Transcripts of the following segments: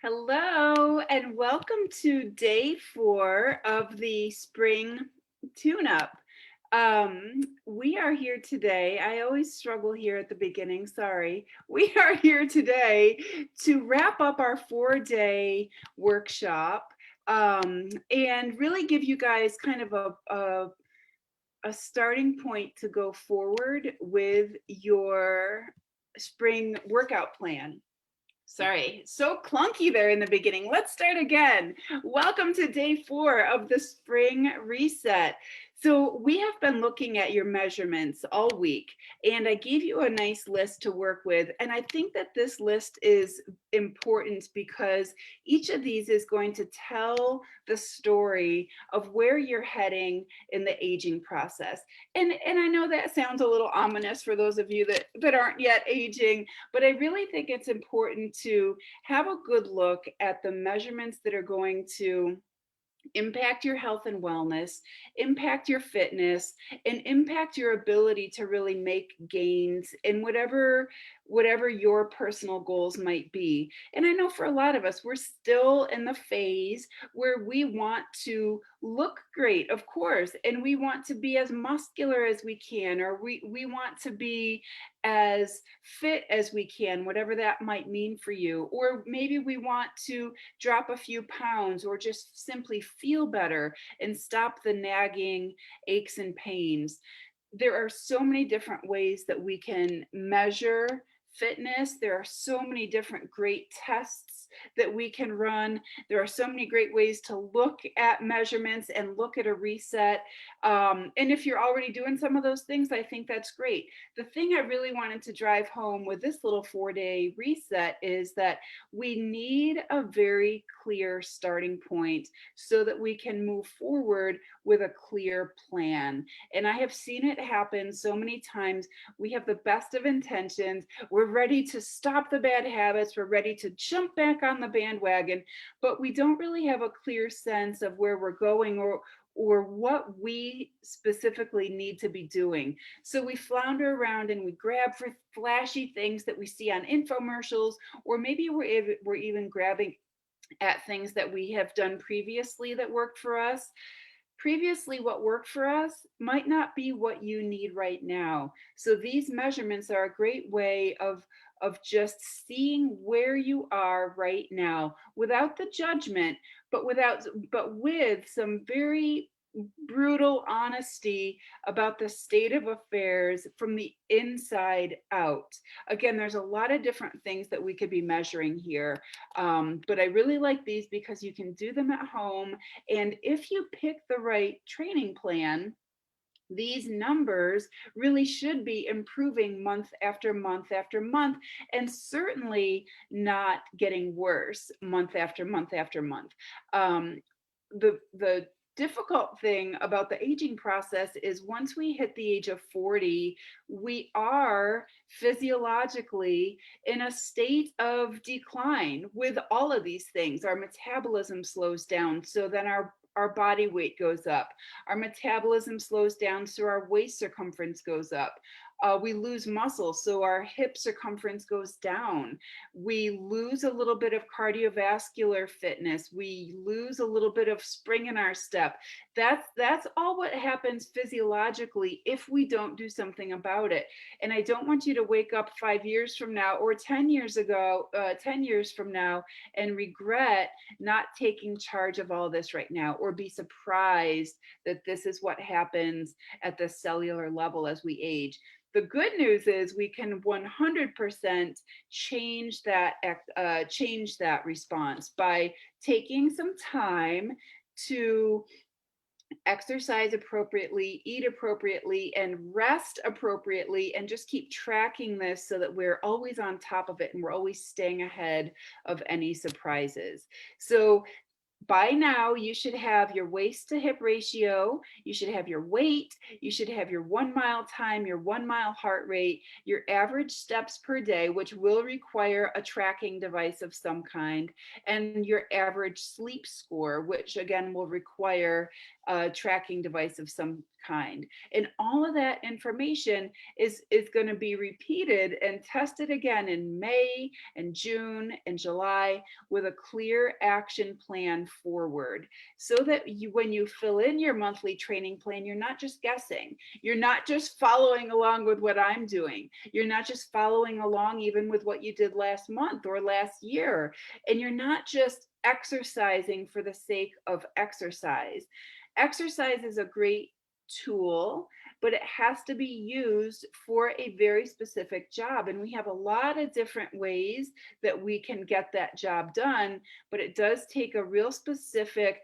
Hello, and welcome to day 4 of the spring tune-up. We are here today. I always struggle here at the beginning, sorry. We are here today to wrap up our 4-day workshop and really give you guys kind of a starting point to go forward with your spring workout plan. Sorry, so clunky there in the beginning. Let's start again. Welcome to day 4 of the spring reset. So we have been looking at your measurements all week, and I gave you a nice list to work with. And I think that this list is important because each of these is going to tell the story of where you're heading in the aging process. And I know that sounds a little ominous for those of you that aren't yet aging, but I really think it's important to have a good look at the measurements that are going to impact your health and wellness, impact your fitness, and impact your ability to really make gains in whatever your personal goals might be. And I know for a lot of us, we're still in the phase where we want to look great, of course, and we want to be as muscular as we can, or we want to be as fit as we can, whatever that might mean for you. Or maybe we want to drop a few pounds or just simply feel better and stop the nagging aches and pains. There are so many different ways that we can measure fitness. There are so many different great tests that we can run. There are so many great ways to look at measurements and look at a reset. And if you're already doing some of those things, I think that's great. The thing I really wanted to drive home with this little 4-day reset is that we need a very clear starting point so that we can move forward with a clear plan. And I have seen it happen so many times. We have the best of intentions. We're ready to stop the bad habits. We're ready to jump back on the bandwagon, but we don't really have a clear sense of where we're going or what we specifically need to be doing. So we flounder around and we grab for flashy things that we see on infomercials, or maybe we're even grabbing at things that we have done previously that worked for us. Previously, what worked for us might not be what you need right now. So these measurements are a great way of just seeing where you are right now without the judgment, but with some very brutal honesty about the state of affairs from the inside out. Again, there's a lot of different things that we could be measuring here, but I really like these because you can do them at home. And if you pick the right training plan, these numbers really should be improving month after month after month, and certainly not getting worse month after month after month. The difficult thing about the aging process is once we hit the age of 40, we are physiologically in a state of decline with all of these things. Our metabolism slows down, so then our body weight goes up. Our metabolism slows down, so our waist circumference goes up. We lose muscle, so our hip circumference goes down. We lose a little bit of cardiovascular fitness. We lose a little bit of spring in our step. That's all what happens physiologically if we don't do something about it. And I don't want you to wake up 5 years from now or 10 years ago, 10 years from now, and regret not taking charge of all this right now, or be surprised that this is what happens at the cellular level as we age. The good news is we can 100% change that response by taking some time to exercise appropriately, eat appropriately, and rest appropriately, and just keep tracking this so that we're always on top of it and we're always staying ahead of any surprises. So by now, you should have your waist to hip ratio, you should have your weight, you should have your 1 mile time, your 1 mile heart rate, your average steps per day, which will require a tracking device of some kind, and your average sleep score, which again will require a tracking device of some kind. And all of that information is going to be repeated and tested again in May and June and July with a clear action plan forward, so that when you fill in your monthly training plan, you're not just guessing. You're not just following along with what I'm doing. You're not just following along even with what you did last month or last year. And you're not just exercising for the sake of exercise. Exercise is a great tool, but it has to be used for a very specific job. And we have a lot of different ways that we can get that job done, but it does take a real specific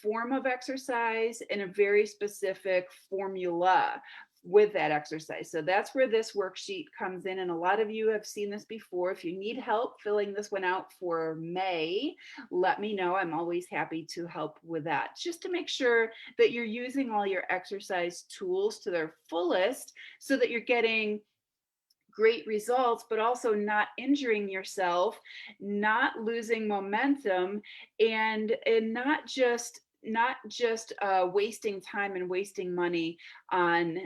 form of exercise and a very specific formula with that exercise. So that's where this worksheet comes in. And a lot of you have seen this before. If you need help filling this one out for May, let me know. I'm always happy to help with that, just to make sure that you're using all your exercise tools to their fullest so that you're getting great results, but also not injuring yourself, not losing momentum, and not just wasting time and wasting money on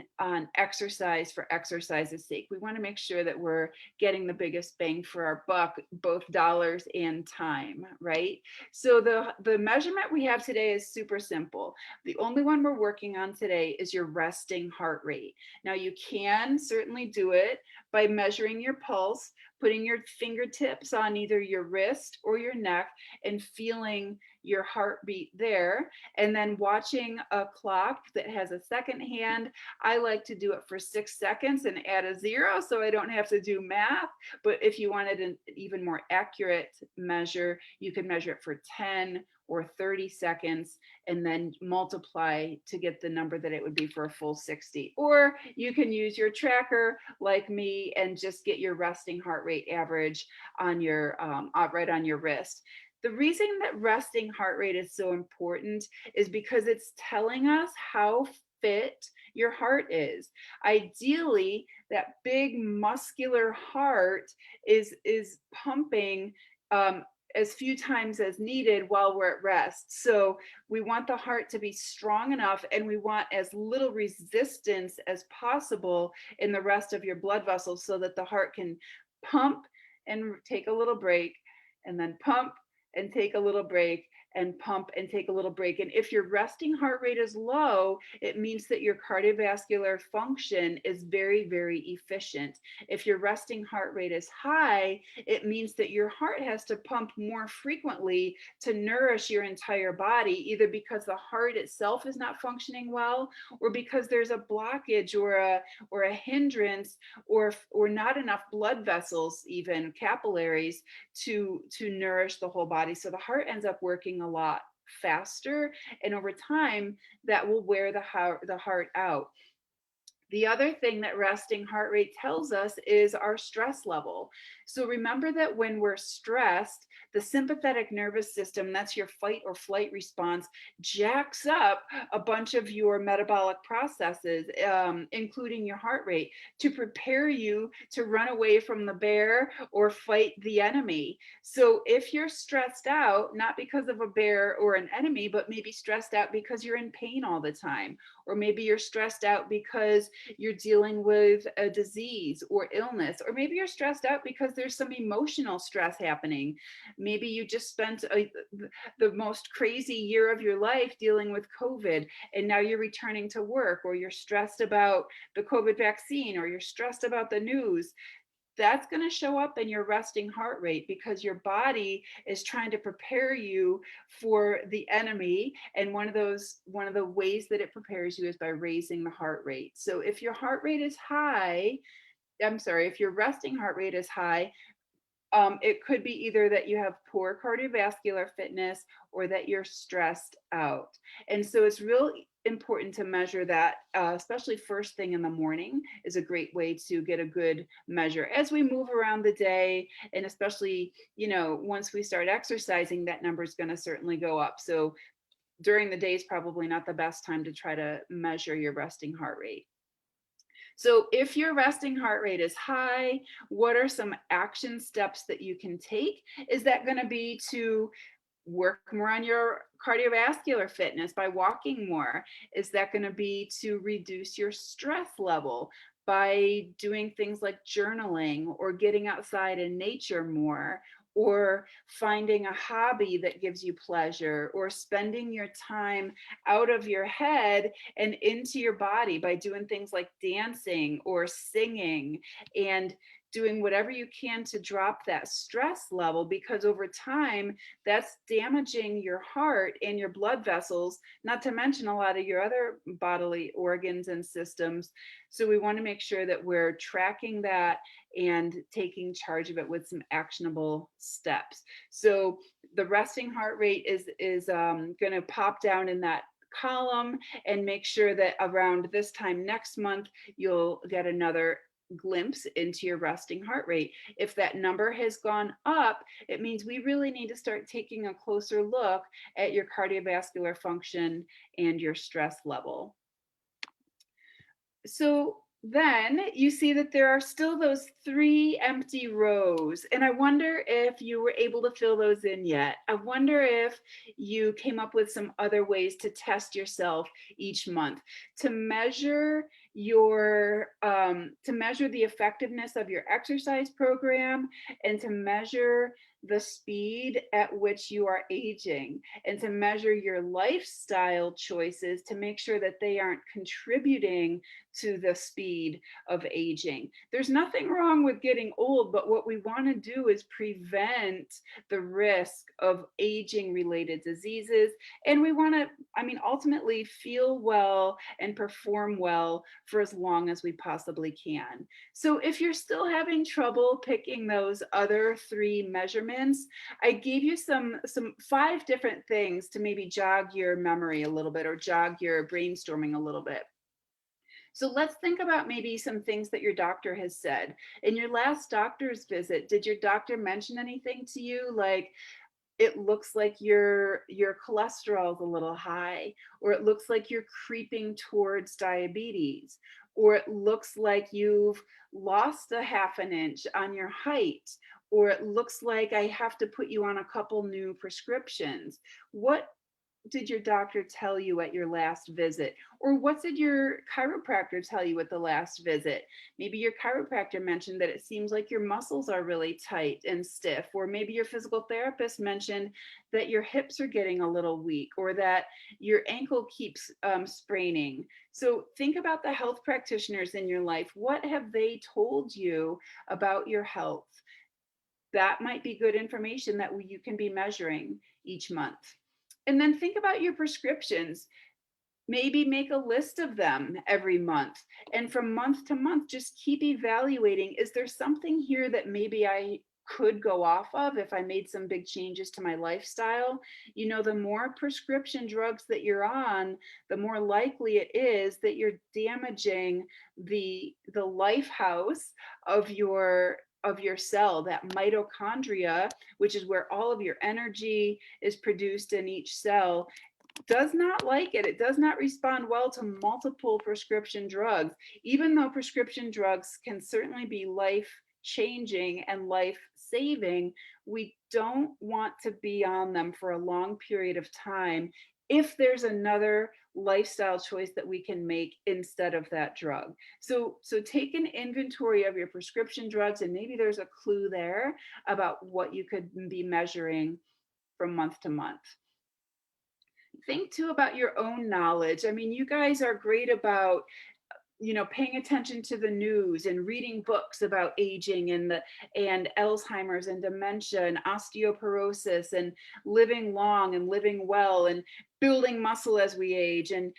exercise for exercise's sake. We want to make sure that we're getting the biggest bang for our buck, both dollars and time, right? So the measurement we have today is super simple. The only one we're working on today is your resting heart rate. Now you can certainly do it by measuring your pulse, putting your fingertips on either your wrist or your neck and feeling your heartbeat there, and then watching a clock that has a second hand. I like to do it for 6 seconds and add a 0 so I don't have to do math. But if you wanted an even more accurate measure, you could measure it for 10 or 30 seconds and then multiply to get the number that it would be for a full 60. Or you can use your tracker like me and just get your resting heart rate average on your right on your wrist. The reason that resting heart rate is so important is because it's telling us how fit your heart is. Ideally, that big muscular heart is pumping as few times as needed while we're at rest. So we want the heart to be strong enough, and we want as little resistance as possible in the rest of your blood vessels so that the heart can pump and take a little break, and then pump and take a little break, and pump and take a little break. And if your resting heart rate is low, it means that your cardiovascular function is very, very efficient. If your resting heart rate is high, it means that your heart has to pump more frequently to nourish your entire body, either because the heart itself is not functioning well, or because there's a blockage or a hindrance, or not enough blood vessels, even capillaries, to nourish the whole body. So the heart ends up working a lot faster, and over time that will wear the heart out. The other thing that resting heart rate tells us is our stress level. So remember that when we're stressed, the sympathetic nervous system, that's your fight or flight response, jacks up a bunch of your metabolic processes, including your heart rate, to prepare you to run away from the bear or fight the enemy. So if you're stressed out, not because of a bear or an enemy, but maybe stressed out because you're in pain all the time, or maybe you're stressed out because you're dealing with a disease or illness, or maybe you're stressed out because there's some emotional stress happening. Maybe you just spent the most crazy year of your life dealing with COVID, and now you're returning to work, or you're stressed about the COVID vaccine, or you're stressed about the news. That's going to show up in your resting heart rate because your body is trying to prepare you for the enemy. And one of the ways that it prepares you is by raising the heart rate. So if your heart rate is high, if your resting heart rate is high, it could be either that you have poor cardiovascular fitness or that you're stressed out. And so it's really important to measure that, especially first thing in the morning is a great way to get a good measure. As we move around the day, and especially, once we start exercising, that number is going to certainly go up. So during the day is probably not the best time to try to measure your resting heart rate. So if your resting heart rate is high, what are some action steps that you can take? Is that going to be to work more on your cardiovascular fitness by walking more? Is that going to be to reduce your stress level by doing things like journaling or getting outside in nature more? Or finding a hobby that gives you pleasure, or spending your time out of your head and into your body by doing things like dancing or singing, and doing whatever you can to drop that stress level, because over time that's damaging your heart and your blood vessels, not to mention a lot of your other bodily organs and systems. So we want to make sure that we're tracking that and taking charge of it with some actionable steps. So the resting heart rate is going to pop down in that column, and make sure that around this time next month you'll get another glimpse into your resting heart rate. If that number has gone up, it means we really need to start taking a closer look at your cardiovascular function and your stress level. So then you see that there are still those 3 empty rows, and I wonder if you were able to fill those in yet. I wonder if you came up with some other ways to test yourself each month to measure the effectiveness of your exercise program, and to measure the speed at which you are aging, and to measure your lifestyle choices to make sure that they aren't contributing to the speed of aging. There's nothing wrong with getting old, but what we want to do is prevent the risk of aging related diseases. And we want to, ultimately feel well and perform well for as long as we possibly can. So if you're still having trouble picking those other 3 measurements, I gave you some 5 different things to maybe jog your memory a little bit, or jog your brainstorming a little bit. So let's think about maybe some things that your doctor has said. In your last doctor's visit, did your doctor mention anything to you like, it looks like your cholesterol is a little high, or it looks like you're creeping towards diabetes, or it looks like you've lost a half an inch on your height, or it looks like I have to put you on a couple new prescriptions? What did your doctor tell you at your last visit? Or what did your chiropractor tell you at the last visit? Maybe your chiropractor mentioned that it seems like your muscles are really tight and stiff. Or maybe your physical therapist mentioned that your hips are getting a little weak, or that your ankle keeps spraining. So think about the health practitioners in your life. What have they told you about your health? That might be good information that you can be measuring each month. And then think about your prescriptions. Maybe make a list of them every month. And from month to month, just keep evaluating. Is there something here that maybe I could go off of if I made some big changes to my lifestyle? You know, the more prescription drugs that you're on, the more likely it is that you're damaging the life house of your cell, that mitochondria, which is where all of your energy is produced in each cell, does not like it. It does not respond well to multiple prescription drugs, even though prescription drugs can certainly be life changing and life saving. We don't want to be on them for a long period of time if there's another lifestyle choice that we can make instead of that drug. So take an inventory of your prescription drugs, and maybe there's a clue there about what you could be measuring from month to month. Think too about your own knowledge. I mean, you guys are great about paying attention to the news and reading books about aging and Alzheimer's and dementia and osteoporosis and living long and living well and building muscle as we age, and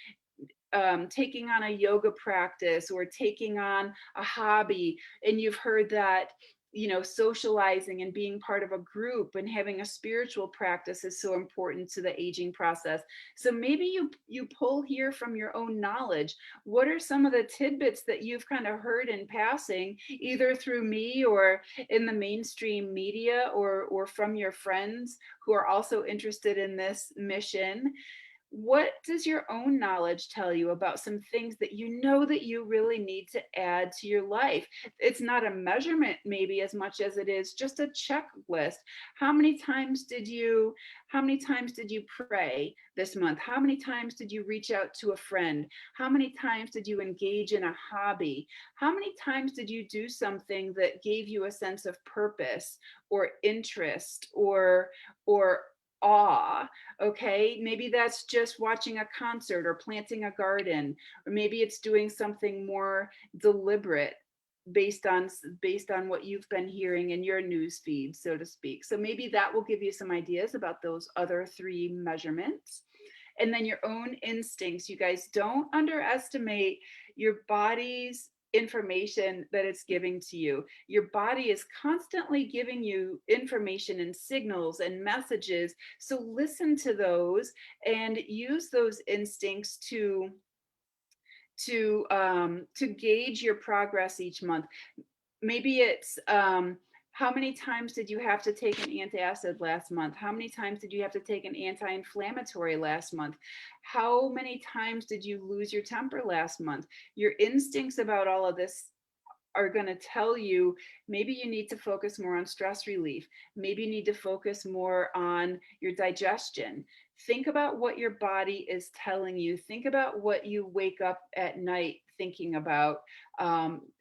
taking on a yoga practice or taking on a hobby. And you've heard that socializing and being part of a group and having a spiritual practice is so important to the aging process. So maybe you pull here from your own knowledge. What are some of the tidbits that you've kind of heard in passing, either through me or in the mainstream media, or from your friends who are also interested in this mission? What does your own knowledge tell you about some things that you know that you really need to add to your life? It's not a measurement maybe as much as it is just a checklist. How many times did you how many times did you pray this month? How many times did you reach out to a friend? How many times did you engage in a hobby? How many times did you do something that gave you a sense of purpose or interest or awe? Okay, maybe that's just watching a concert or planting a garden, or maybe it's doing something more deliberate based on what you've been hearing in your news feed, so to speak. So maybe that will give you some ideas about those other three measurements. And then your own instincts. You guys, don't underestimate your body's information that it's giving to you. Your body is constantly giving you information and signals and messages. So listen to those and use those instincts to gauge your progress each month. Maybe it's how many times did you have to take an antacid last month? How many times did you have to take an anti-inflammatory last month? How many times did you lose your temper last month? Your instincts about all of this are going to tell you maybe you need to focus more on stress relief. Maybe you need to focus more on your digestion. Think about what your body is telling you. Think about what you wake up at night thinking about.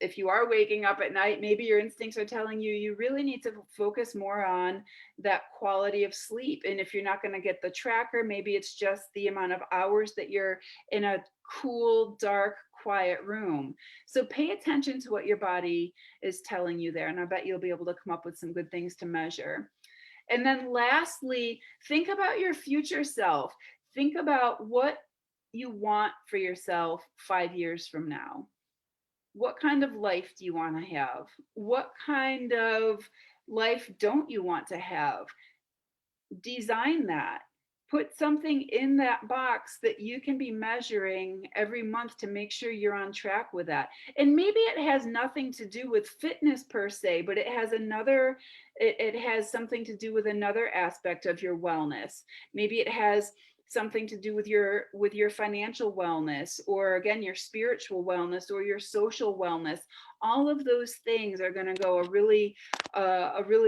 If you are waking up at night, maybe your instincts are telling you you really need to focus more on that quality of sleep. And if you're not going to get the tracker, maybe it's just the amount of hours that you're in a cool, dark, quiet room. So pay attention to what your body is telling you there. And I bet you'll be able to come up with some good things to measure. And then lastly, think about your future self. Think about what you want for yourself 5 years from now. What kind of life do you want to have? What kind of life don't you want to have? Design that. Put something in that box that you can be measuring every month to make sure you're on track with that. And maybe it has nothing to do with fitness per se, but it has something to do with another aspect of your wellness. Maybe it has something to do with your financial wellness, or again your spiritual wellness, or your social wellness. All of those things are going to go a really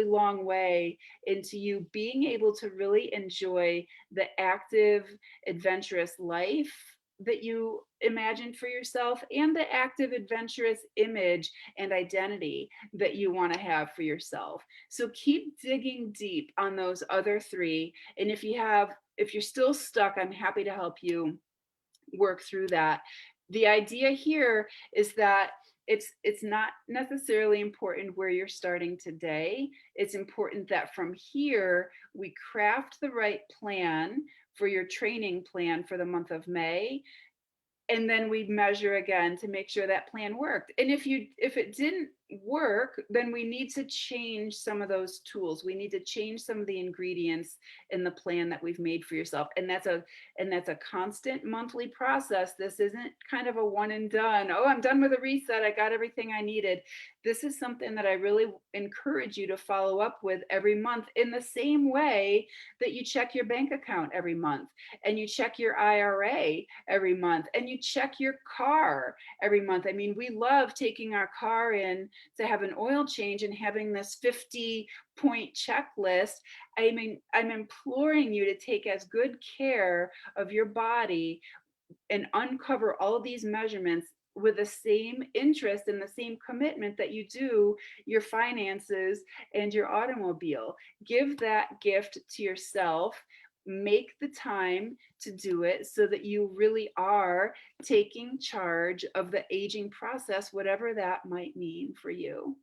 long way into you being able to really enjoy the active, adventurous life that you imagined for yourself, and the active, adventurous image and identity that you want to have for yourself. So keep digging deep on those other three. And if you're still stuck, I'm happy to help you work through that. The idea here is that it's not necessarily important where you're starting today. It's important that from here we craft the right plan for your training plan for the month of May, and then we measure again to make sure that plan worked. And if it didn't work, then we need to change some of those tools. We need to change some of the ingredients in the plan that we've made for yourself. And that's a constant monthly process. This isn't kind of a one and done. Oh, I'm done with a reset, I got everything I needed. This is something that I really encourage you to follow up with every month, in the same way that you check your bank account every month, and you check your IRA every month, and you check your car every month. I mean, we love taking our car in to have an oil change and having this 50-point checklist. I mean, I'm imploring you to take as good care of your body and uncover all of these measurements with the same interest and the same commitment that you do your finances and your automobile. Give that gift to yourself. Make the time to do it so that you really are taking charge of the aging process, whatever that might mean for you.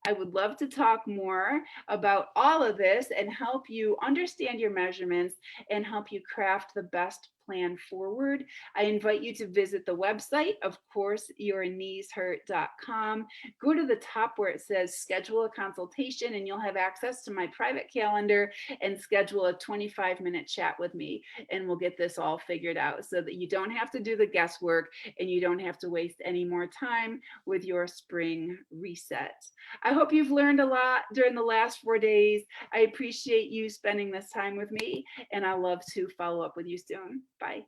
I would love to talk more about all of this and help you understand your measurements and help you craft the best plan forward. I invite you to visit the website, of course, yourkneeshurt.com. Go to the top where it says schedule a consultation, and you'll have access to my private calendar and schedule a 25-minute chat with me. And we'll get this all figured out so that you don't have to do the guesswork and you don't have to waste any more time with your spring reset. I hope you've learned a lot during the last 4 days. I appreciate you spending this time with me, and I'll love to follow up with you soon. Bye.